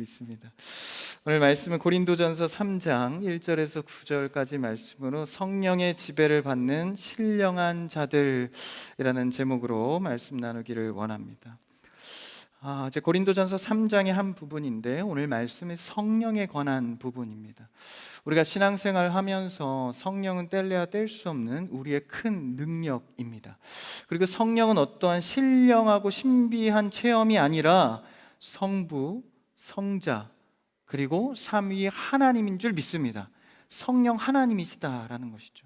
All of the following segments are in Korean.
있습니다. 오늘 말씀은 고린도전서 3장 1절에서 9절까지 말씀으로 성령의 지배를 받는 신령한 자들이라는 제목으로 말씀 나누기를 원합니다. 이제 고린도전서 3장의 한 부분인데 오늘 말씀은 성령에 관한 부분입니다. 우리가 신앙생활을 하면서 성령은 뗄래야 뗄 수 없는 우리의 큰 능력입니다. 그리고 성령은 어떠한 신령하고 신비한 체험이 아니라 성부, 성자, 그리고 삼위 하나님인 줄 믿습니다. 성령 하나님이시다라는 것이죠.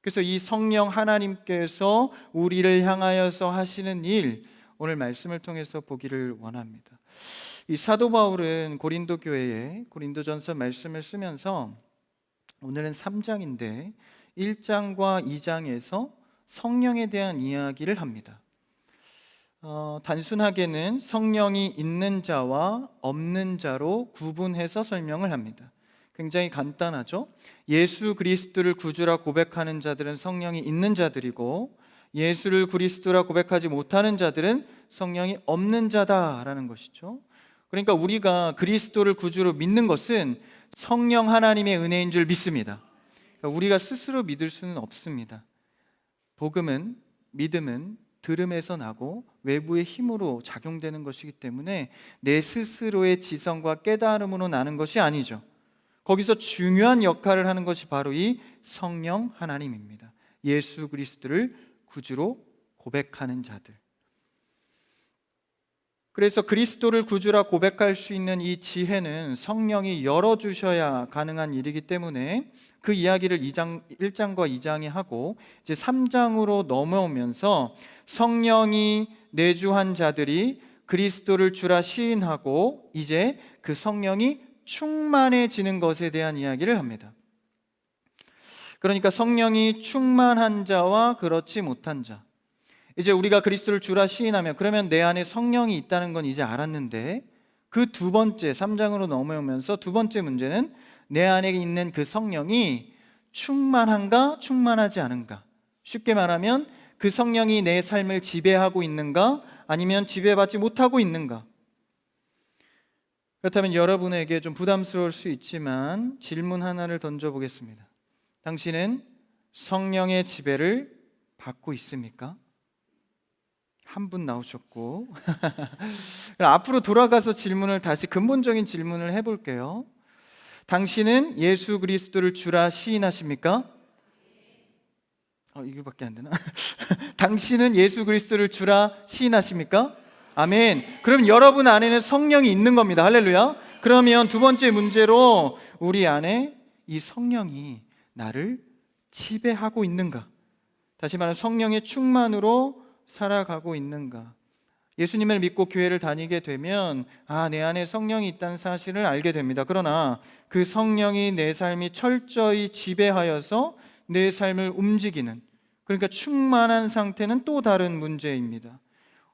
그래서 이 성령 하나님께서 우리를 향하여서 하시는 일, 오늘 말씀을 통해서 보기를 원합니다. 이 사도 바울은 고린도 교회에 고린도전서 말씀을 쓰면서 오늘은 3장인데 1장과 2장에서 성령에 대한 이야기를 합니다. 단순하게는 성령이 있는 자와 없는 자로 구분해서 설명을 합니다. 굉장히 간단하죠. 예수 그리스도를 구주라 고백하는 자들은 성령이 있는 자들이고, 예수를 그리스도라 고백하지 못하는 자들은 성령이 없는 자다라는 것이죠. 그러니까 우리가 그리스도를 구주로 믿는 것은 성령 하나님의 은혜인 줄 믿습니다. 그러니까 우리가 스스로 믿을 수는 없습니다. 복음은, 믿음은 들음에서 나고 외부의 힘으로 작용되는 것이기 때문에 내 스스로의 지성과 깨달음으로 나는 것이 아니죠. 거기서 중요한 역할을 하는 것이 바로 이 성령 하나님입니다. 예수 그리스도를 구주로 고백하는 자들. 그래서 그리스도를 구주라 고백할 수 있는 이 지혜는 성령이 열어주셔야 가능한 일이기 때문에 그 이야기를 1장과 2장이 하고 이제 3장으로 넘어오면서 성령이 내주한 자들이 그리스도를 주라 시인하고 이제 그 성령이 충만해지는 것에 대한 이야기를 합니다. 그러니까 성령이 충만한 자와 그렇지 못한 자, 이제 우리가 그리스도를 주라 시인하면 그러면 내 안에 성령이 있다는 건 이제 알았는데, 그 두 번째 3장으로 넘어오면서 두 번째 문제는 내 안에 있는 그 성령이 충만한가 충만하지 않은가. 쉽게 말하면 그 성령이 내 삶을 지배하고 있는가 아니면 지배받지 못하고 있는가. 그렇다면 여러분에게 좀 부담스러울 수 있지만 질문 하나를 던져보겠습니다. 당신은 성령의 지배를 받고 있습니까? 한 분 나오셨고 앞으로 돌아가서 질문을 다시 근본적인 질문을 해볼게요. 당신은 예수 그리스도를 주라 시인하십니까? 이거밖에 안 되나? 당신은 예수 그리스도를 주라 시인하십니까? 아멘. 그럼 여러분 안에는 성령이 있는 겁니다. 할렐루야. 그러면 두 번째 문제로 우리 안에 이 성령이 나를 지배하고 있는가? 다시 말하면 성령의 충만으로 살아가고 있는가? 예수님을 믿고 교회를 다니게 되면 내 안에 성령이 있다는 사실을 알게 됩니다. 그러나 그 성령이 내 삶이 철저히 지배하여서 내 삶을 움직이는, 그러니까 충만한 상태는 또 다른 문제입니다.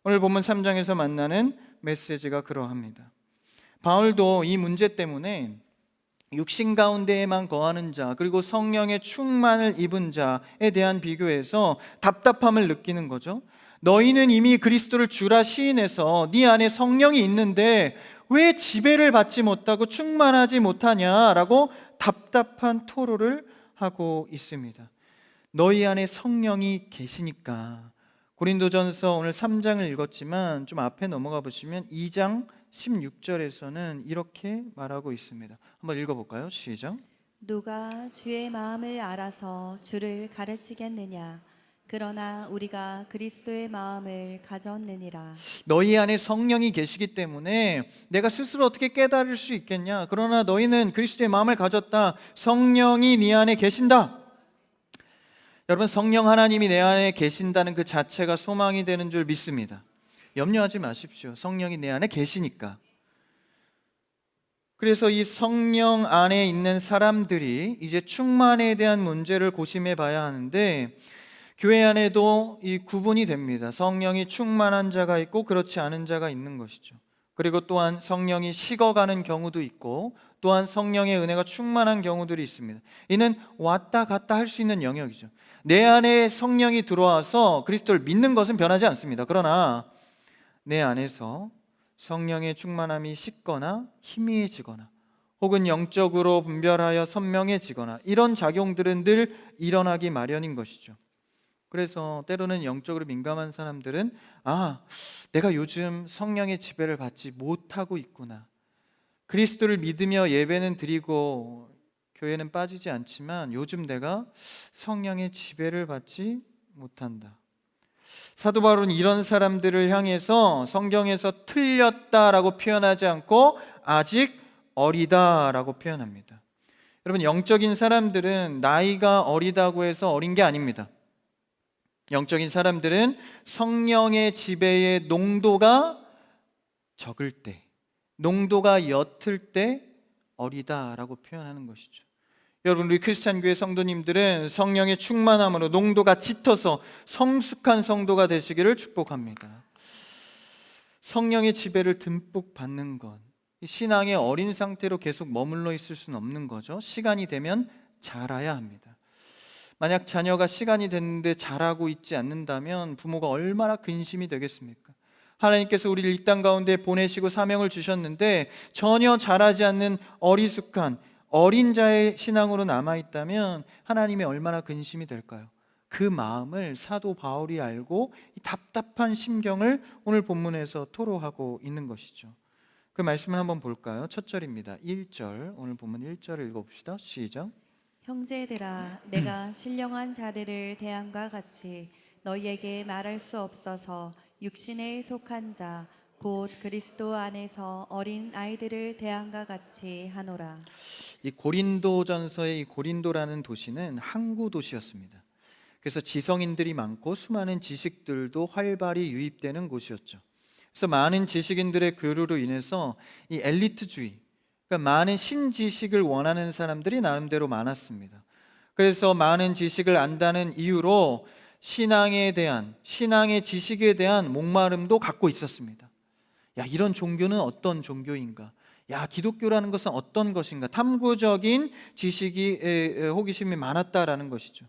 오늘 본문 3장에서 만나는 메시지가 그러합니다. 바울도 이 문제 때문에 육신 가운데에만 거하는 자, 그리고 성령의 충만을 입은 자에 대한 비교에서 답답함을 느끼는 거죠. 너희는 이미 그리스도를 주라 시인해서 네 안에 성령이 있는데 왜 지배를 받지 못하고 충만하지 못하냐라고 답답한 토로를 하고 있습니다. 너희 안에 성령이 계시니까. 고린도전서 오늘 3장을 읽었지만 좀 앞에 넘어가 보시면 2장 16절에서는 이렇게 말하고 있습니다. 한번 읽어볼까요? 시작. 누가 주의 마음을 알아서 주를 가르치겠느냐? 그러나 우리가 그리스도의 마음을 가졌느니라. 너희 안에 성령이 계시기 때문에 내가 스스로 어떻게 깨달을 수 있겠냐? 그러나 너희는 그리스도의 마음을 가졌다. 성령이 네 안에 계신다. 여러분, 성령 하나님이 내 안에 계신다는 그 자체가 소망이 되는 줄 믿습니다. 염려하지 마십시오. 성령이 내 안에 계시니까. 그래서 이 성령 안에 있는 사람들이 이제 충만에 대한 문제를 고심해 봐야 하는데, 교회 안에도 이 구분이 됩니다. 성령이 충만한 자가 있고 그렇지 않은 자가 있는 것이죠. 그리고 또한 성령이 식어가는 경우도 있고, 또한 성령의 은혜가 충만한 경우들이 있습니다. 이는 왔다 갔다 할 수 있는 영역이죠. 내 안에 성령이 들어와서 그리스도를 믿는 것은 변하지 않습니다. 그러나 내 안에서 성령의 충만함이 식거나 희미해지거나 혹은 영적으로 분별하여 선명해지거나 이런 작용들은 늘 일어나기 마련인 것이죠. 그래서 때로는 영적으로 민감한 사람들은 내가 요즘 성령의 지배를 받지 못하고 있구나. 그리스도를 믿으며 예배는 드리고 교회는 빠지지 않지만 요즘 내가 성령의 지배를 받지 못한다. 사도 바울은 이런 사람들을 향해서 성경에서 틀렸다라고 표현하지 않고 아직 어리다라고 표현합니다. 여러분, 영적인 사람들은 나이가 어리다고 해서 어린 게 아닙니다. 영적인 사람들은 성령의 지배의 농도가 적을 때, 농도가 옅을 때 어리다라고 표현하는 것이죠. 여러분, 우리 크리스찬 교회 성도님들은 성령의 충만함으로 농도가 짙어서 성숙한 성도가 되시기를 축복합니다. 성령의 지배를 듬뿍 받는 것, 신앙의 어린 상태로 계속 머물러 있을 수는 없는 거죠. 시간이 되면 자라야 합니다. 만약 자녀가 시간이 됐는데 자라고 있지 않는다면 부모가 얼마나 근심이 되겠습니까? 하나님께서 우리를 이 땅 가운데 보내시고 사명을 주셨는데 전혀 자라지 않는 어리숙한 어린 자의 신앙으로 남아있다면 하나님이 얼마나 근심이 될까요? 그 마음을 사도 바울이 알고 이 답답한 심경을 오늘 본문에서 토로하고 있는 것이죠. 그 말씀을 한번 볼까요? 첫 절입니다. 1절, 오늘 본문 1절을 읽어봅시다. 시작. 형제들아, 내가 신령한 자들을 대함과 같이 너희에게 말할 수 없어서 육신에 속한 자 곧 그리스도 안에서 어린 아이들을 대함과 같이 하노라. 이 고린도전서의 이 고린도라는 도시는 항구 도시였습니다. 그래서 지성인들이 많고 수많은 지식들도 활발히 유입되는 곳이었죠. 그래서 많은 지식인들의 교류로 인해서 이 엘리트주의, 그러니까 많은 신지식을 원하는 사람들이 나름대로 많았습니다. 그래서 많은 지식을 안다는 이유로 신앙에 대한, 신앙의 지식에 대한 목마름도 갖고 있었습니다. 이런 종교는 어떤 종교인가? 기독교라는 것은 어떤 것인가? 탐구적인 지식이 호기심이 많았다라는 것이죠.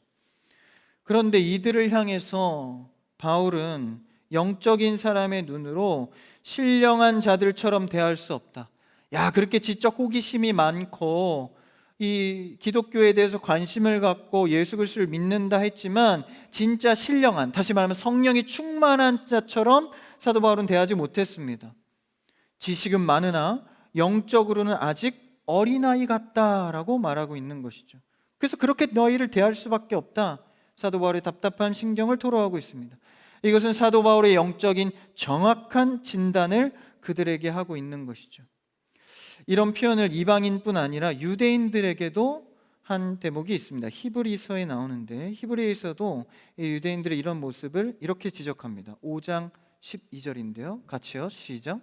그런데 이들을 향해서 바울은 영적인 사람의 눈으로 신령한 자들처럼 대할 수 없다. 그렇게 지적 호기심이 많고 이 기독교에 대해서 관심을 갖고 예수 그리스도를 믿는다 했지만 진짜 신령한, 다시 말하면 성령이 충만한 자처럼 사도 바울은 대하지 못했습니다. 지식은 많으나 영적으로는 아직 어린아이 같다라고 말하고 있는 것이죠. 그래서 그렇게 너희를 대할 수밖에 없다. 사도 바울의 답답한 심경을 토로하고 있습니다. 이것은 사도 바울의 영적인 정확한 진단을 그들에게 하고 있는 것이죠. 이런 표현을 이방인뿐 아니라 유대인들에게도 한 대목이 있습니다. 히브리서에 나오는데 히브리에서도 유대인들의 이런 모습을 이렇게 지적합니다. 5장 12절인데요. 같이요. 시작.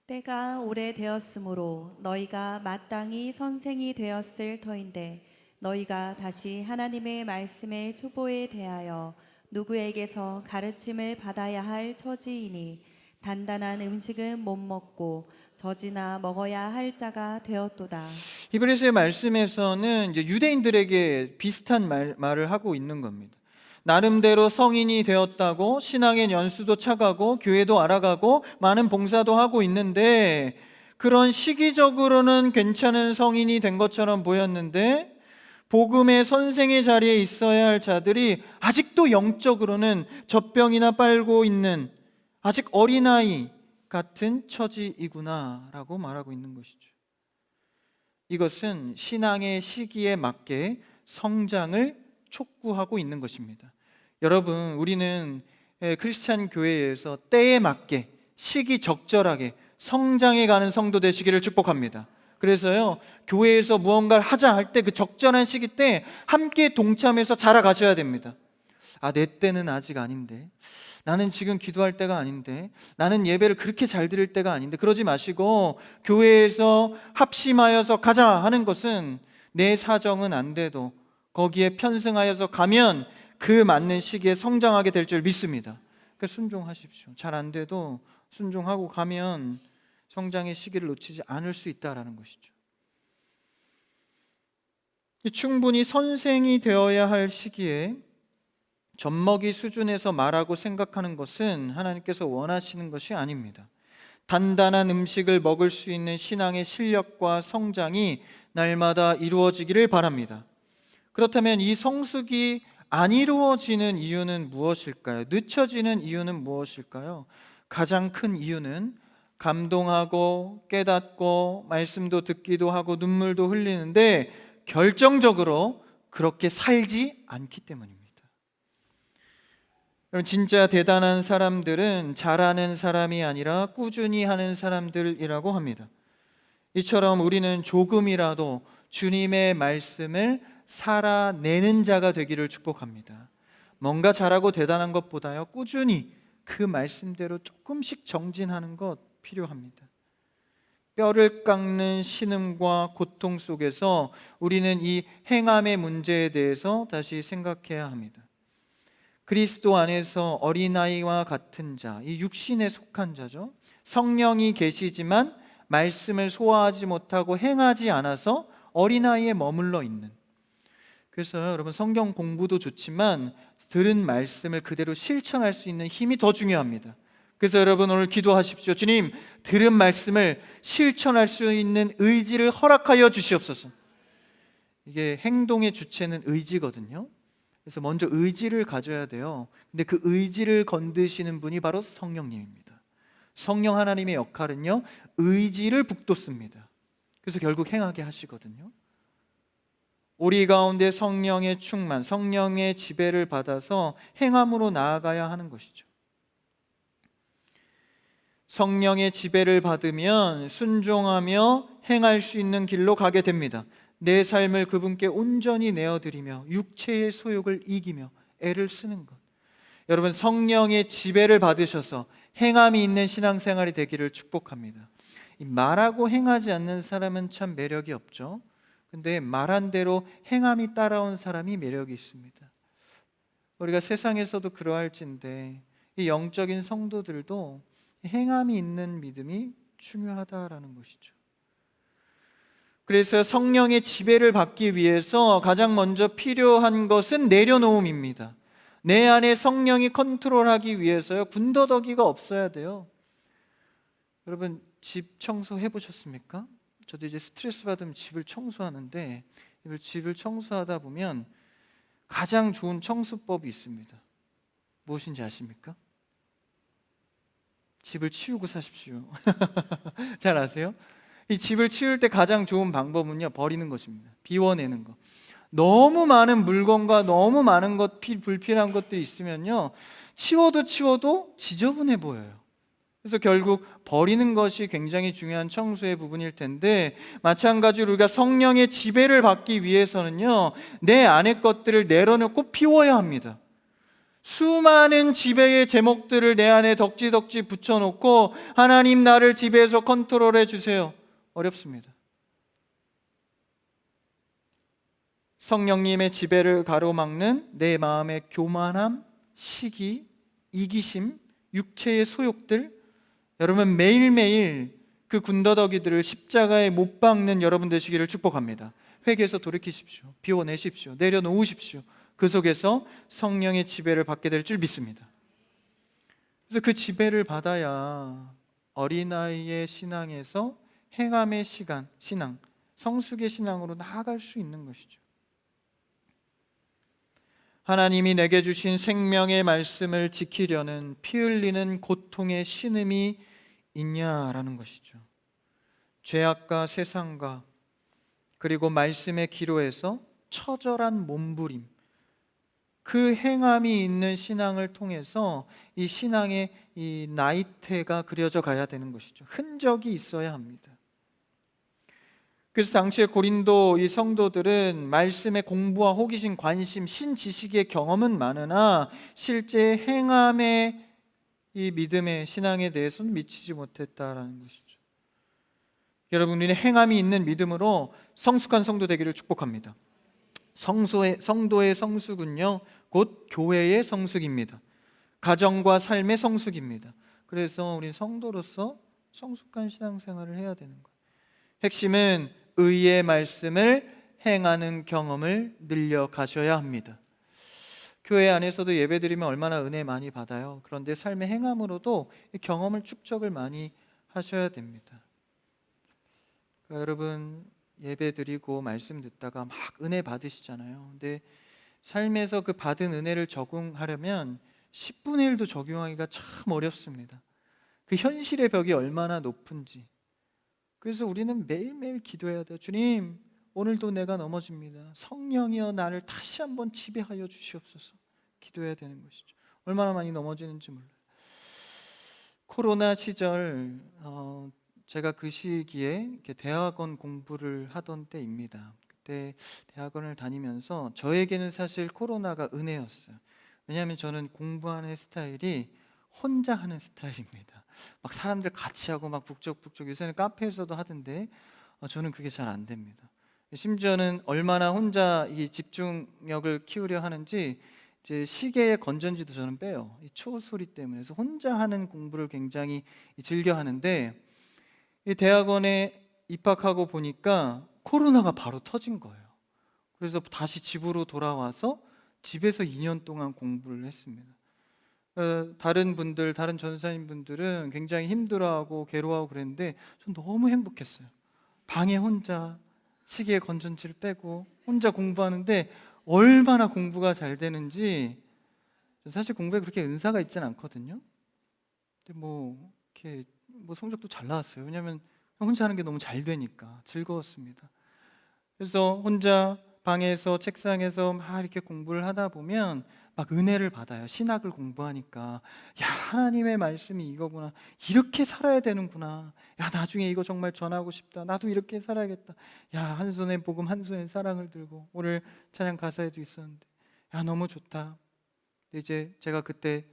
때가 오래되었으므로 너희가 마땅히 선생이 되었을 터인데 너희가 다시 하나님의 말씀의 초보에 대하여 누구에게서 가르침을 받아야 할 처지이니 단단한 음식은 못 먹고 젖이나 먹어야 할 자가 되었도다. 히브리서의 말씀에서는 이제 유대인들에게 비슷한 말을 하고 있는 겁니다. 나름대로 성인이 되었다고 신앙의 연수도 차가고 교회도 알아가고 많은 봉사도 하고 있는데 그런 시기적으로는 괜찮은 성인이 된 것처럼 보였는데 복음의 선생의 자리에 있어야 할 자들이 아직도 영적으로는 젖병이나 빨고 있는 아직 어린아이 같은 처지이구나라고 말하고 있는 것이죠. 이것은 신앙의 시기에 맞게 성장을 촉구하고 있는 것입니다. 여러분, 우리는 크리스찬 교회에서 때에 맞게 시기적절하게 성장해 가는 성도 되시기를 축복합니다. 그래서요, 교회에서 무언가를 하자 할 때 그 적절한 시기 때 함께 동참해서 자라가셔야 됩니다. 내 때는 아직 아닌데, 나는 지금 기도할 때가 아닌데, 나는 예배를 그렇게 잘 드릴 때가 아닌데, 그러지 마시고 교회에서 합심하여서 가자 하는 것은 내 사정은 안 돼도 거기에 편승하여서 가면 그 맞는 시기에 성장하게 될 줄 믿습니다. 그러니까 순종하십시오. 잘 안 돼도 순종하고 가면 성장의 시기를 놓치지 않을 수 있다라는 것이죠. 충분히 선생이 되어야 할 시기에 젖먹이 수준에서 말하고 생각하는 것은 하나님께서 원하시는 것이 아닙니다. 단단한 음식을 먹을 수 있는 신앙의 실력과 성장이 날마다 이루어지기를 바랍니다. 그렇다면 이 성숙이 안 이루어지는 이유는 무엇일까요? 늦춰지는 이유는 무엇일까요? 가장 큰 이유는 감동하고 깨닫고 말씀도 듣기도 하고 눈물도 흘리는데 결정적으로 그렇게 살지 않기 때문입니다. 여러분, 진짜 대단한 사람들은 잘하는 사람이 아니라 꾸준히 하는 사람들이라고 합니다. 이처럼 우리는 조금이라도 주님의 말씀을 살아내는 자가 되기를 축복합니다. 뭔가 잘하고 대단한 것보다요, 꾸준히 그 말씀대로 조금씩 정진하는 것 필요합니다. 뼈를 깎는 신음과 고통 속에서 우리는 이 행함의 문제에 대해서 다시 생각해야 합니다. 그리스도 안에서 어린아이와 같은 자, 이 육신에 속한 자죠. 성령이 계시지만 말씀을 소화하지 못하고 행하지 않아서 어린아이에 머물러 있는. 그래서 여러분, 성경 공부도 좋지만 들은 말씀을 그대로 실천할 수 있는 힘이 더 중요합니다. 그래서 여러분, 오늘 기도하십시오. 주님, 들은 말씀을 실천할 수 있는 의지를 허락하여 주시옵소서. 이게 행동의 주체는 의지거든요. 그래서 먼저 의지를 가져야 돼요. 근데 그 의지를 건드시는 분이 바로 성령님입니다. 성령 하나님의 역할은요, 의지를 북돋습니다. 그래서 결국 행하게 하시거든요. 우리 가운데 성령의 충만, 성령의 지배를 받아서 행함으로 나아가야 하는 것이죠. 성령의 지배를 받으면 순종하며 행할 수 있는 길로 가게 됩니다. 내 삶을 그분께 온전히 내어드리며 육체의 소욕을 이기며 애를 쓰는 것. 여러분, 성령의 지배를 받으셔서 행함이 있는 신앙생활이 되기를 축복합니다. 말하고 행하지 않는 사람은 참 매력이 없죠. 근데 말한 대로 행함이 따라온 사람이 매력이 있습니다. 우리가 세상에서도 그러할진데 이 영적인 성도들도 행함이 있는 믿음이 중요하다라는 것이죠. 그래서 성령의 지배를 받기 위해서 가장 먼저 필요한 것은 내려놓음입니다. 내 안에 성령이 컨트롤하기 위해서요, 군더더기가 없어야 돼요. 여러분, 집 청소해 보셨습니까? 저도 이제 스트레스 받으면 집을 청소하는데, 집을 청소하다 보면 가장 좋은 청소법이 있습니다. 무엇인지 아십니까? 집을 치우고 사십시오. 잘 아세요? 이 집을 치울 때 가장 좋은 방법은요, 버리는 것입니다. 비워내는 것. 너무 많은 물건과 너무 많은 불필요한 것들이 있으면요, 치워도 지저분해 보여요. 그래서 결국 버리는 것이 굉장히 중요한 청소의 부분일 텐데, 마찬가지로 우리가 성령의 지배를 받기 위해서는요, 내 안의 것들을 내려놓고 피워야 합니다. 수많은 지배의 제목들을 내 안에 덕지덕지 붙여놓고 하나님, 나를 지배해서 컨트롤해 주세요. 어렵습니다. 성령님의 지배를 가로막는 내 마음의 교만함, 시기, 이기심, 육체의 소욕들, 여러분 매일매일 그 군더더기들을 십자가에 못 박는 여러분 되시기를 축복합니다. 회개해서 돌이키십시오. 비워내십시오. 내려놓으십시오. 그 속에서 성령의 지배를 받게 될 줄 믿습니다. 그래서 그 지배를 받아야 어린아이의 신앙에서 행함의 신앙, 성숙의 신앙으로 나아갈 수 있는 것이죠. 하나님이 내게 주신 생명의 말씀을 지키려는 피 흘리는 고통의 신음이 있냐라는 것이죠. 죄악과 세상과 그리고 말씀의 기로에서 처절한 몸부림, 그 행함이 있는 신앙을 통해서 이 신앙의 이 나이테가 그려져 가야 되는 것이죠. 흔적이 있어야 합니다. 그래서 당시에 고린도 이 성도들은 말씀의 공부와 호기심, 관심, 신지식의 경험은 많으나 실제 행함의 이 믿음의 신앙에 대해서는 미치지 못했다라는 것이죠. 여러분, 우리는 행함이 있는 믿음으로 성숙한 성도 되기를 축복합니다. 성도의 성숙은요, 곧 교회의 성숙입니다. 가정과 삶의 성숙입니다. 그래서 우리 성도로서 성숙한 신앙생활을 해야 되는 거예요. 핵심은 의의 말씀을 행하는 경험을 늘려가셔야 합니다. 교회 안에서도 예배드리면 얼마나 은혜 많이 받아요. 그런데 삶의 행함으로도 경험을 축적을 많이 하셔야 됩니다. 그러니까 여러분 예배 드리고 말씀 듣다가 막 은혜 받으시잖아요. 근데 삶에서 그 받은 은혜를 적용하려면 10분의 1도 적용하기가 참 어렵습니다. 그 현실의 벽이 얼마나 높은지. 그래서 우리는 매일매일 기도해야 돼요. 주님, 오늘도 내가 넘어집니다. 성령이여 나를 다시 한번 지배하여 주시옵소서. 기도해야 되는 것이죠. 얼마나 많이 넘어지는지 몰라요. 코로나 시절 제가 그 시기에 이렇게 대학원 공부를 하던 때입니다. 그때 대학원을 다니면서 저에게는 사실 코로나가 은혜였어요. 왜냐하면 저는 공부하는 스타일이 혼자 하는 스타일입니다. 막 사람들 같이 하고 막 북적북적, 요새는 카페에서도 하던데 저는 그게 잘 안 됩니다. 심지어는 얼마나 혼자 이 집중력을 키우려 하는지 이제 시계의 건전지도 저는 빼요. 이 초소리 때문에. 그래서 혼자 하는 공부를 굉장히 즐겨 하는데, 이 대학원에 입학하고 보니까 코로나가 바로 터진 거예요. 그래서 다시 집으로 돌아와서 집에서 2년 동안 공부를 했습니다. 다른 분들, 다른 전사님 분들은 굉장히 힘들어하고 괴로워하고 그랬는데 전 너무 행복했어요. 방에 혼자 시계에 건전지를 빼고 혼자 공부하는데 얼마나 공부가 잘 되는지. 사실 공부에 그렇게 은사가 있지는 않거든요. 근데 뭐 이렇게 뭐 성적도 잘 나왔어요. 왜냐하면 혼자 하는 게 너무 잘 되니까 즐거웠습니다. 그래서 혼자 방에서 책상에서 막 이렇게 공부를 하다 보면 막 은혜를 받아요. 신학을 공부하니까 야, 하나님의 말씀이 이거구나, 이렇게 살아야 되는구나, 야, 나중에 이거 정말 전하고 싶다, 나도 이렇게 살아야겠다, 야, 한 손에 복음 한 손에 사랑을 들고, 오늘 찬양 가사에도 있었는데 야, 너무 좋다. 근데 이제 제가 그때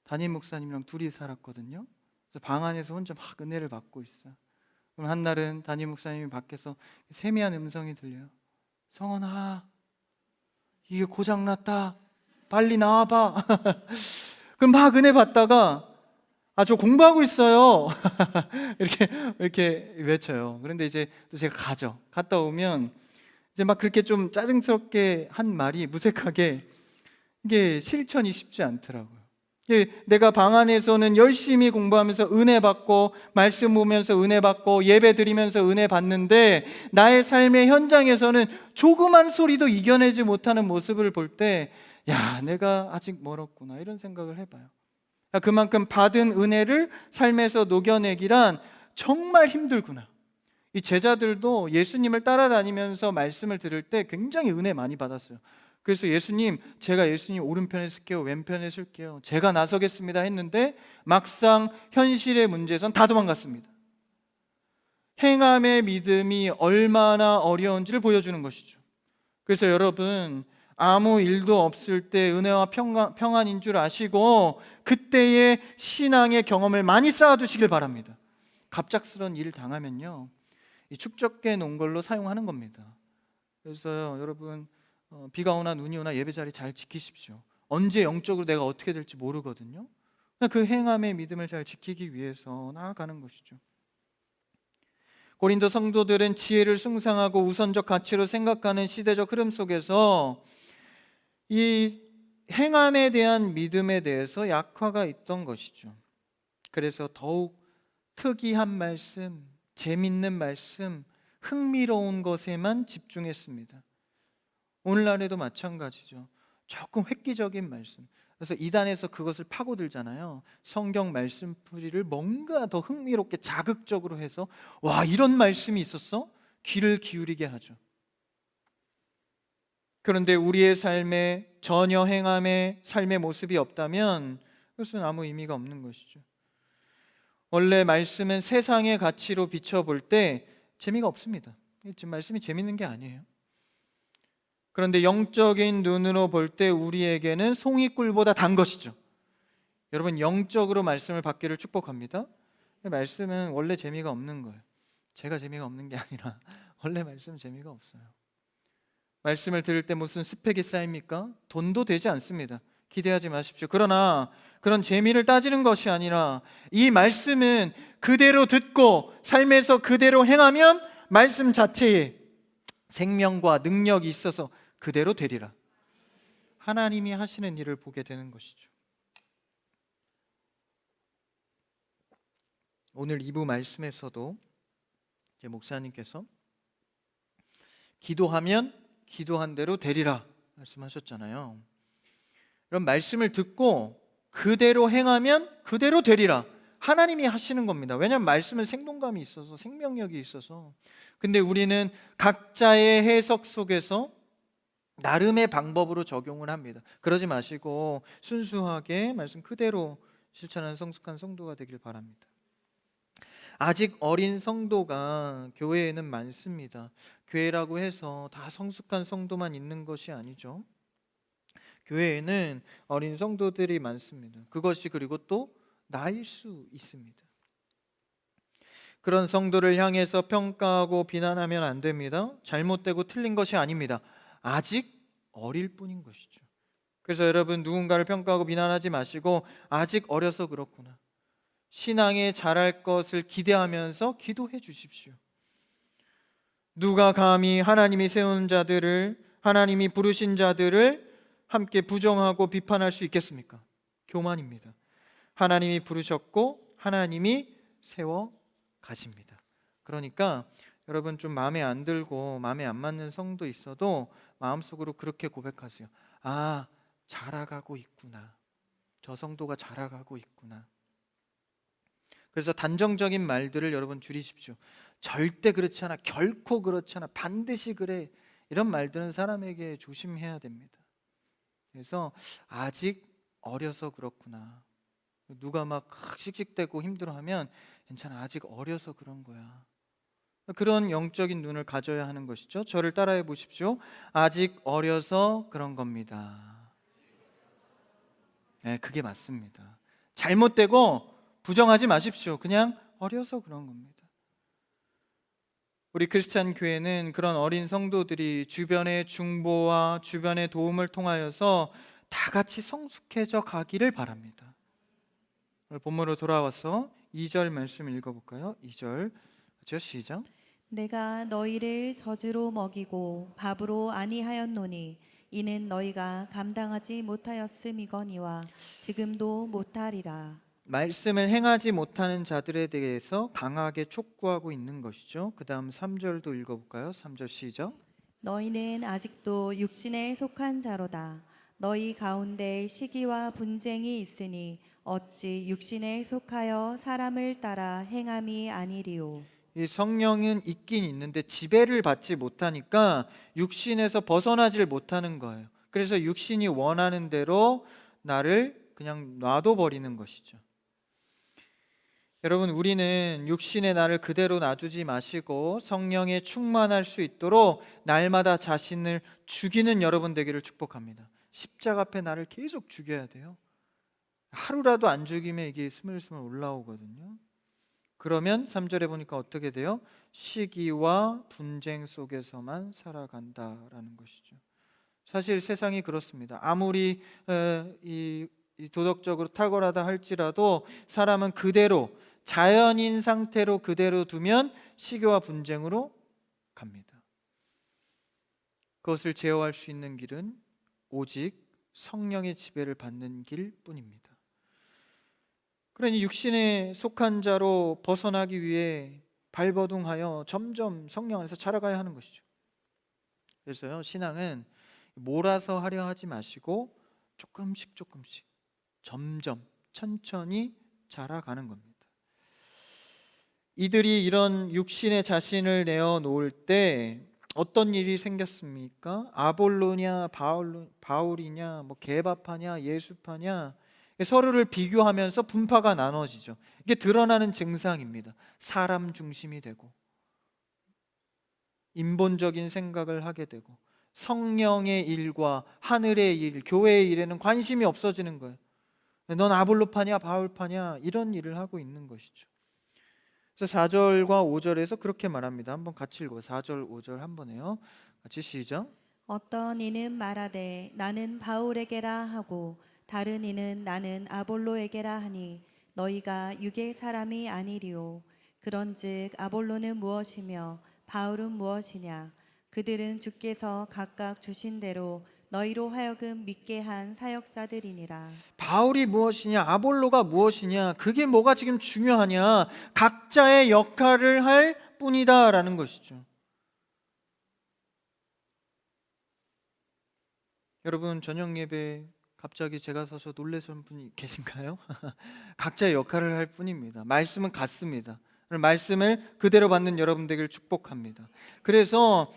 담임 목사님이랑 둘이 살았거든요. 그래서 방 안에서 혼자 막 은혜를 받고 있어요. 그럼 한날은 담임 목사님이 밖에서 세미한 음성이 들려요. 성원아, 이게 고장났다, 빨리 나와봐. 그럼 막 은혜 받다가 저 공부하고 있어요. 이렇게 외쳐요. 그런데 이제 또 제가 가죠. 갔다 오면 이제 막 그렇게 좀 짜증스럽게 한 말이 무색하게, 이게 실천이 쉽지 않더라고요. 내가 방 안에서는 열심히 공부하면서 은혜 받고 말씀 보면서 은혜 받고 예배 드리면서 은혜 받는데, 나의 삶의 현장에서는 조그만 소리도 이겨내지 못하는 모습을 볼 때, 야, 내가 아직 멀었구나, 이런 생각을 해봐요. 그만큼 받은 은혜를 삶에서 녹여내기란 정말 힘들구나. 이 제자들도 예수님을 따라다니면서 말씀을 들을 때 굉장히 은혜 많이 받았어요. 그래서 예수님, 제가 예수님 오른편에 쓸게요, 왼편에 쓸게요, 제가 나서겠습니다 했는데 막상 현실의 문제에선 다 도망갔습니다. 행함의 믿음이 얼마나 어려운지를 보여주는 것이죠. 그래서 여러분, 아무 일도 없을 때 은혜와 평안인 줄 아시고 그때의 신앙의 경험을 많이 쌓아두시길 바랍니다. 갑작스러운 일을 당하면요, 이 축적해 놓은 걸로 사용하는 겁니다. 그래서 여러분, 비가 오나 눈이 오나 예배 자리 잘 지키십시오. 언제 영적으로 내가 어떻게 될지 모르거든요. 그 행함의 믿음을 잘 지키기 위해서 나아가는 것이죠. 고린도 성도들은 지혜를 숭상하고 우선적 가치로 생각하는 시대적 흐름 속에서 이 행함에 대한 믿음에 대해서 약화가 있던 것이죠. 그래서 더욱 특이한 말씀, 재밌는 말씀, 흥미로운 것에만 집중했습니다. 오늘날에도 마찬가지죠. 조금 획기적인 말씀, 그래서 이단에서 그것을 파고들잖아요. 성경 말씀풀이를 뭔가 더 흥미롭게 자극적으로 해서 와, 이런 말씀이 있었어? 귀를 기울이게 하죠. 그런데 우리의 삶에 전혀 행함의 삶의 모습이 없다면 그것은 아무 의미가 없는 것이죠. 원래 말씀은 세상의 가치로 비춰볼 때 재미가 없습니다. 지금 말씀이 재밌는 게 아니에요. 그런데 영적인 눈으로 볼 때 우리에게는 송이꿀보다 단 것이죠. 여러분, 영적으로 말씀을 받기를 축복합니다. 말씀은 원래 재미가 없는 거예요. 제가 재미가 없는 게 아니라 원래 말씀은 재미가 없어요. 말씀을 들을 때 무슨 스펙이 쌓입니까? 돈도 되지 않습니다. 기대하지 마십시오. 그러나 그런 재미를 따지는 것이 아니라 이 말씀은 그대로 듣고 삶에서 그대로 행하면 말씀 자체에 생명과 능력이 있어서 그대로 되리라. 하나님이 하시는 일을 보게 되는 것이죠. 오늘 2부 말씀에서도 이제 목사님께서 기도하면 기도한 대로 되리라 말씀하셨잖아요. 그럼 말씀을 듣고 그대로 행하면 그대로 되리라. 하나님이 하시는 겁니다. 왜냐하면 말씀은 생동감이 있어서, 생명력이 있어서. 근데 우리는 각자의 해석 속에서 나름의 방법으로 적용을 합니다. 그러지 마시고 순수하게 말씀 그대로 실천하는 성숙한 성도가 되길 바랍니다. 아직 어린 성도가 교회에는 많습니다. 교회라고 해서 다 성숙한 성도만 있는 것이 아니죠. 교회에는 어린 성도들이 많습니다. 그것이 그리고 또 나일 수 있습니다. 그런 성도를 향해서 평가하고 비난하면 안 됩니다. 잘못되고 틀린 것이 아닙니다. 아직 어릴 뿐인 것이죠. 그래서 여러분, 누군가를 평가하고 비난하지 마시고 아직 어려서 그렇구나, 신앙에 자랄 것을 기대하면서 기도해 주십시오. 누가 감히 하나님이 세운 자들을, 하나님이 부르신 자들을 함께 부정하고 비판할 수 있겠습니까? 교만입니다. 하나님이 부르셨고 하나님이 세워 가십니다. 그러니까 여러분, 좀 마음에 안 들고 마음에 안 맞는 성도 있어도 마음속으로 그렇게 고백하세요. 아, 자라가고 있구나. 저 성도가 자라가고 있구나. 그래서 단정적인 말들을 여러분 줄이십시오. 절대 그렇지 않아, 결코 그렇지 않아, 반드시 그래, 이런 말들은 사람에게 조심해야 됩니다. 그래서 아직 어려서 그렇구나, 누가 막 씩씩대고 힘들어하면 괜찮아, 아직 어려서 그런 거야, 그런 영적인 눈을 가져야 하는 것이죠. 저를 따라해 보십시오. 아직 어려서 그런 겁니다. 네, 그게 맞습니다. 잘못되고 부정하지 마십시오. 그냥 어려서 그런 겁니다. 우리 크리스찬 교회는 그런 어린 성도들이 주변의 중보와 주변의 도움을 통하여서 다 같이 성숙해져 가기를 바랍니다. 오늘 본문으로 돌아와서 2절 말씀 읽어볼까요? 2절 같이요, 시작. 내가 너희를 젖으로 먹이고 밥으로 아니하였노니 이는 너희가 감당하지 못하였음이거니와 지금도 못하리라. 말씀을 행하지 못하는 자들에 대해서 강하게 촉구하고 있는 것이죠. 그 다음 3절도 읽어볼까요? 3절 시작. 너희는 아직도 육신에 속한 자로다. 너희 가운데 시기와 분쟁이 있으니 어찌 육신에 속하여 사람을 따라 행함이 아니리요. 이 성령은 있긴 있는데 지배를 받지 못하니까 육신에서 벗어나질 못하는 거예요. 그래서 육신이 원하는 대로 나를 그냥 놔둬 버리는 것이죠. 여러분, 우리는 육신의 나를 그대로 놔두지 마시고 성령에 충만할 수 있도록 날마다 자신을 죽이는 여러분 되기를 축복합니다. 십자가 앞에 나를 계속 죽여야 돼요. 하루라도 안 죽이면 이게 스물스물 올라오거든요. 그러면 3절에 보니까 어떻게 돼요? 시기와 분쟁 속에서만 살아간다라는 것이죠. 사실 세상이 그렇습니다. 아무리 이 도덕적으로 탁월하다 할지라도 사람은 그대로 자연인 상태로 그대로 두면 시기와 분쟁으로 갑니다. 그것을 제어할 수 있는 길은 오직 성령의 지배를 받는 길뿐입니다. 그러니 육신에 속한 자로 벗어나기 위해 발버둥하여 점점 성령 안에서 자라가야 하는 것이죠. 그래서요, 신앙은 몰아서 하려 하지 마시고 조금씩 조금씩 점점 천천히 자라가는 겁니다. 이들이 이런 육신의 자신을 내어놓을 때 어떤 일이 생겼습니까? 아볼로냐 바울이냐, 뭐 개바파냐 예수파냐, 서로를 비교하면서 분파가 나눠지죠. 이게 드러나는 증상입니다. 사람 중심이 되고 인본적인 생각을 하게 되고 성령의 일과 하늘의 일, 교회의 일에는 관심이 없어지는 거예요. 넌 아볼로파냐 바울파냐, 이런 일을 하고 있는 것이죠. 그래서 4절과 5절에서 그렇게 말합니다. 한번 같이 읽어요. 4절 5절 한번 해요. 같이 시작. 어떤 이는 말하되 나는 바울에게라 하고 다른 이는 나는 아볼로에게라 하니 너희가 육의 사람이 아니리요. 그런즉 아볼로는 무엇이며 바울은 무엇이냐? 그들은 주께서 각각 주신 대로 너희로 하여금 믿게 한 사역자들이니라. 바울이 무엇이냐, 아볼로가 무엇이냐, 그게 뭐가 지금 중요하냐, 각자의 역할을 할 뿐이다라는 것이죠. 여러분, 저녁 예배 갑자기 제가 서서 놀라신 분이 계신가요? 각자의 역할을 할 뿐입니다. 말씀은 같습니다. 말씀을 그대로 받는 여러분들을 축복합니다. 그래서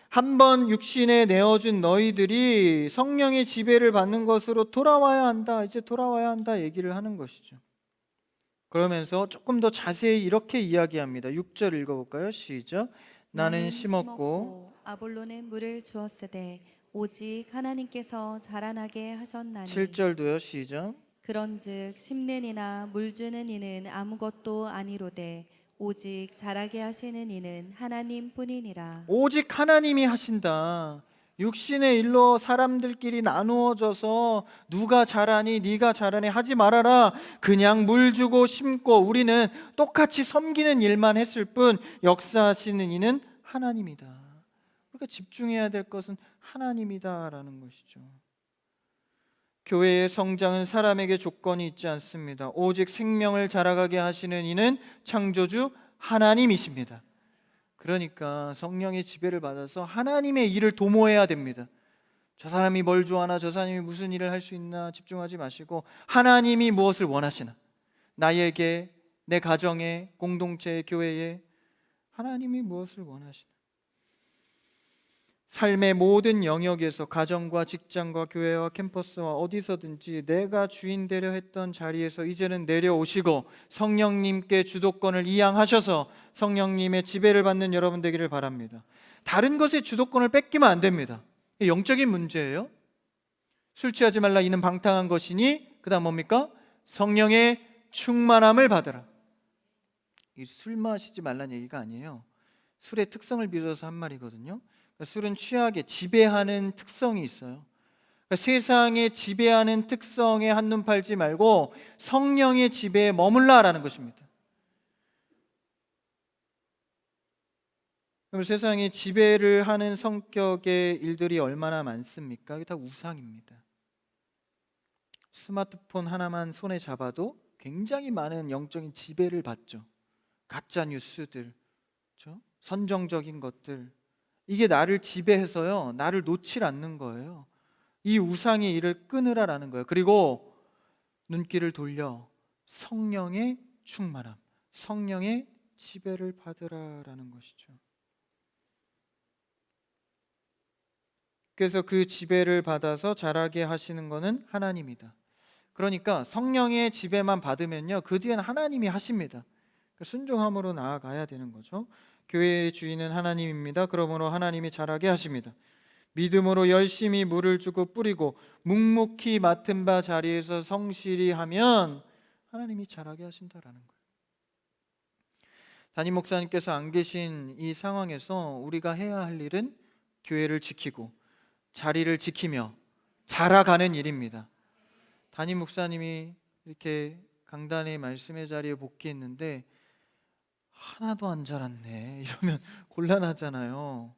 한번 육신에 내어준 너희들이 성령의 지배를 받는 것으로 돌아와야 한다, 이제 돌아와야 한다 얘기를 하는 것이죠. 그러면서 조금 더 자세히 이렇게 이야기합니다. 6절 읽어볼까요? 시작. 나는 심었고 아볼로는 물을 주었으되 오직 하나님께서 자라나게 하셨나니. 7절도요. 시작. 그런즉 심는 이나 물 주는 이는 아무것도 아니로되 오직 자라게 하시는 이는 하나님뿐이니라. 오직 하나님이 하신다. 육신의 일로 사람들끼리 나누어져서 누가 잘하니 네가 잘하니 하지 말아라. 그냥 물 주고 심고 우리는 똑같이 섬기는 일만 했을 뿐 역사하시는 이는 하나님이다. 우리가 집중해야 될 것은 하나님이다라는 것이죠. 교회의 성장은 사람에게 조건이 있지 않습니다. 오직 생명을 자라가게 하시는 이는 창조주 하나님이십니다. 그러니까 성령의 지배를 받아서 하나님의 일을 도모해야 됩니다. 저 사람이 뭘 좋아하나, 저 사람이 무슨 일을 할 수 있나 집중하지 마시고 하나님이 무엇을 원하시나, 나에게, 내 가정에, 공동체에, 교회에 하나님이 무엇을 원하시나. 삶의 모든 영역에서 가정과 직장과 교회와 캠퍼스와 어디서든지 내가 주인 되려 했던 자리에서 이제는 내려오시고 성령님께 주도권을 이양하셔서 성령님의 지배를 받는 여러분 되기를 바랍니다. 다른 것에 주도권을 뺏기면 안 됩니다. 영적인 문제예요. 술 취하지 말라 이는 방탕한 것이니, 그 다음 뭡니까? 성령의 충만함을 받으라. 이 술 마시지 말라는 얘기가 아니에요. 술의 특성을 빌어서 한 말이거든요. 술은 취하게 지배하는 특성이 있어요. 그러니까 세상에 지배하는 특성에 한눈 팔지 말고 성령의 지배에 머물라라는 것입니다. 그럼 세상에 지배를 하는 성격의 일들이 얼마나 많습니까? 이게 다 우상입니다. 스마트폰 하나만 손에 잡아도 굉장히 많은 영적인 지배를 받죠. 가짜 뉴스들, 그렇죠? 선정적인 것들, 이게 나를 지배해서요, 나를 놓질 않는 거예요. 이 우상의 일을 끊으라라는 거예요. 그리고 눈길을 돌려 성령의 충만함, 성령의 지배를 받으라라는 것이죠. 그래서 그 지배를 받아서 자라게 하시는 것은 하나님이다. 그러니까 성령의 지배만 받으면요, 그 뒤에는 하나님이 하십니다. 순종함으로 나아가야 되는 거죠. 교회의 주인은 하나님입니다. 그러므로 하나님이 자라게 하십니다. 믿음으로 열심히 물을 주고 뿌리고 묵묵히 맡은 바 자리에서 성실히 하면 하나님이 자라게 하신다라는 거예요. 담임 목사님께서 안 계신 이 상황에서 우리가 해야 할 일은 교회를 지키고 자리를 지키며 자라가는 일입니다. 담임 목사님이 이렇게 강단의 말씀의 자리에 복귀했는데 하나도 안 자랐네 이러면 곤란하잖아요.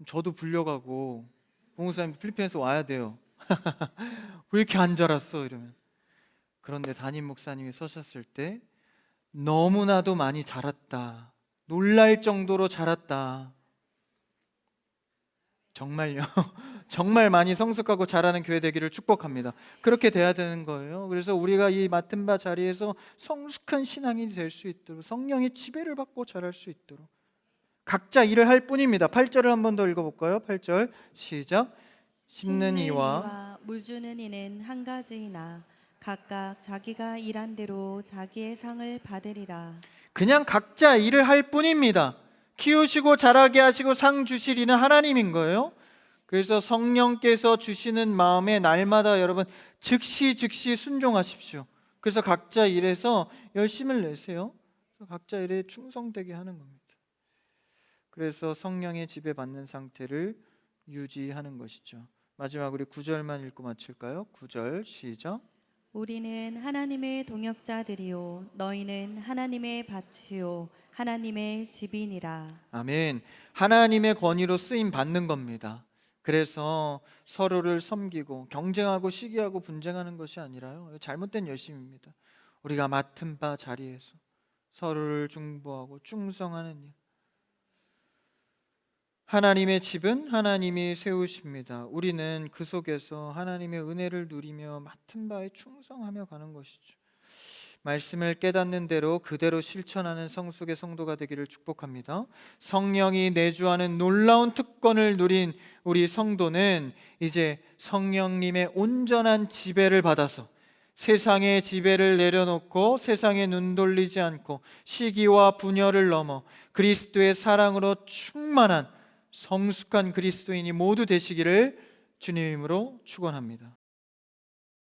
저도 불려가고 부목사님 필리핀에서 와야 돼요. 왜 이렇게 안 자랐어 이러면. 그런데 담임 목사님이 서셨을 때 너무나도 많이 자랐다, 놀랄 정도로 자랐다, 정말요. 정말 많이 성숙하고 자라는 교회 되기를 축복합니다. 그렇게 돼야 되는 거예요. 그래서 우리가 이 맡은 바 자리에서 성숙한 신앙이 될 수 있도록, 성령의 지배를 받고 자랄 수 있도록 각자 일을 할 뿐입니다. 8절을 한 번 더 읽어볼까요? 8절 시작. 심는 이와 물 주는 이는 한 가지이나 각각 자기가 일한 대로 자기의 상을 받으리라. 그냥 각자 일을 할 뿐입니다. 키우시고 자라게 하시고 상 주실 이는 하나님인 거예요. 그래서 성령께서 주시는 마음에 날마다 여러분 즉시 순종하십시오. 그래서 각자 일에서 열심을 내세요. 각자 일에 충성되게 하는 겁니다. 그래서 성령의 지배받는 상태를 유지하는 것이죠. 마지막 우리 9절만 읽고 마칠까요? 9절 시작. 우리는 하나님의 동역자들이요 너희는 하나님의 밭이요 하나님의 집이니라. 아멘. 하나님의 권위로 쓰임 받는 겁니다. 그래서 서로를 섬기고 경쟁하고 시기하고 분쟁하는 것이 아니라요, 잘못된 열심입니다. 우리가 맡은 바 자리에서 서로를 중보하고 충성하는 일. 하나님의 집은 하나님이 세우십니다. 우리는 그 속에서 하나님의 은혜를 누리며 맡은 바에 충성하며 가는 것이죠. 말씀을 깨닫는 대로 그대로 실천하는 성숙의 성도가 되기를 축복합니다. 성령이 내주하는 놀라운 특권을 누린 우리 성도는 이제 성령님의 온전한 지배를 받아서 세상의 지배를 내려놓고 세상에 눈 돌리지 않고 시기와 분열을 넘어 그리스도의 사랑으로 충만한 성숙한 그리스도인이 모두 되시기를 주님으로 축원합니다.